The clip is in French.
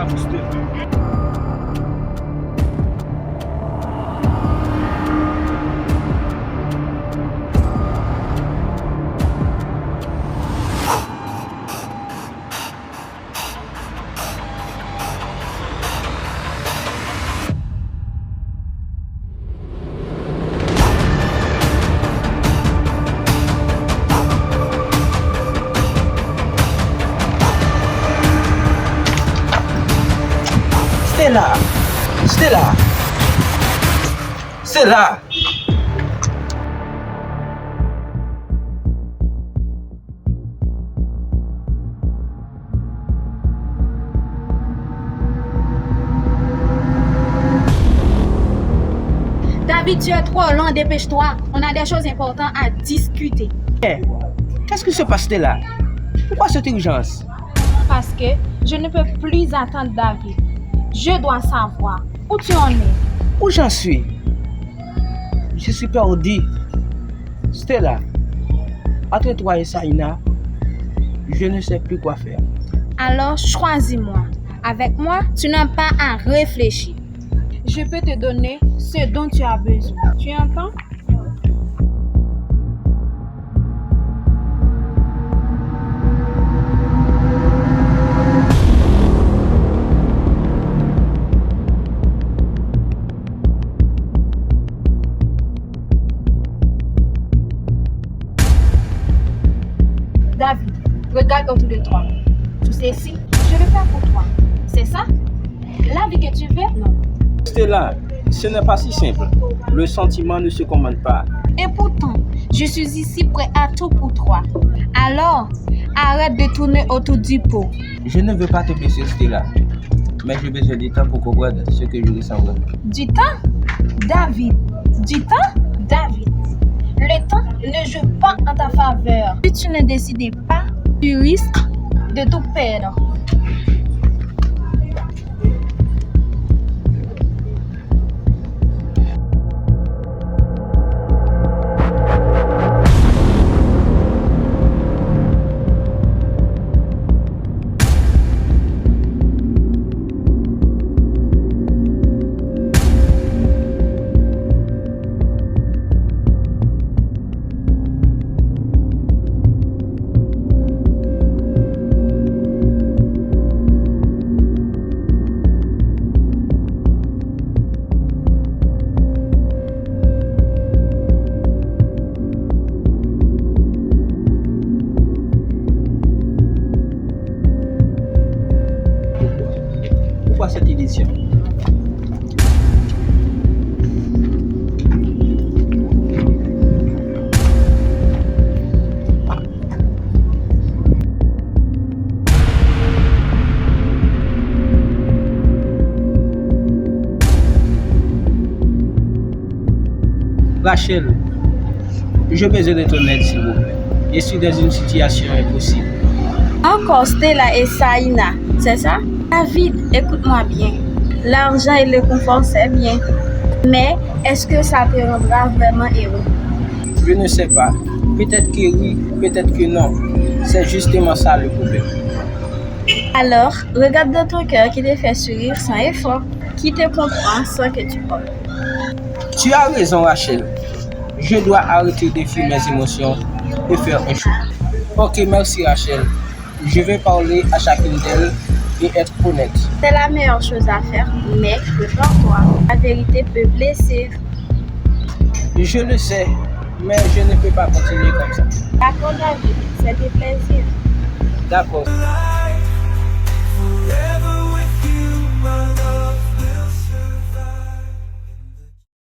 vous, s'il te plaît. Stella! Stella! Stella! David, tu es trop lent, dépêche-toi. On a des choses importantes à discuter. Qu'est-ce qui se passe, Stella? Pourquoi cette urgence? Parce que je ne peux plus attendre David. Je dois savoir où tu en es. Où j'en suis? Je suis perdu. Stella, entre toi et Saïna, je ne sais plus quoi faire. Alors choisis-moi. Avec moi, tu n'as pas à réfléchir. Je peux te donner ce dont tu as besoin. Tu entends? David, regarde autour de toi. Tout ceci, je le fais pour toi. C'est ça? La vie que tu veux? Non. Stella, ce n'est pas si simple. Le sentiment ne se commande pas. Et pourtant, je suis ici prêt à tout pour toi. Alors, arrête de tourner autour du pot. Je ne veux pas te blesser, Stella. Mais j'ai besoin du temps pour comprendre ce que je ressens vraiment. Du temps? David. Du temps? David. Le temps ne joue pas en ta faveur. Si tu ne décides pas, tu risques de tout perdre. Pourquoi cette édition? Rachel, j'ai besoin de ton aide, s'il vous plaît. Je suis dans une situation impossible. Encore Stella et Saïna, c'est ça? David, écoute-moi bien. L'argent et le confort, c'est bien. Mais est-ce que ça te rendra vraiment heureux? Je ne sais pas. Peut-être que oui, peut-être que non. C'est justement ça le problème. Alors, regarde dans ton cœur qui te fait sourire sans effort, qui te comprend sans que tu parles. Tu as raison, Rachel. Je dois arrêter de fuir mes émotions et faire un choix. Ok, merci, Rachel. Je vais parler à chacune d'elles et être honnête. C'est la meilleure chose à faire, mais prépare-toi. La vérité peut blesser. Je le sais, mais je ne peux pas continuer comme ça. D'accord, David, c'est des plaisirs. D'accord.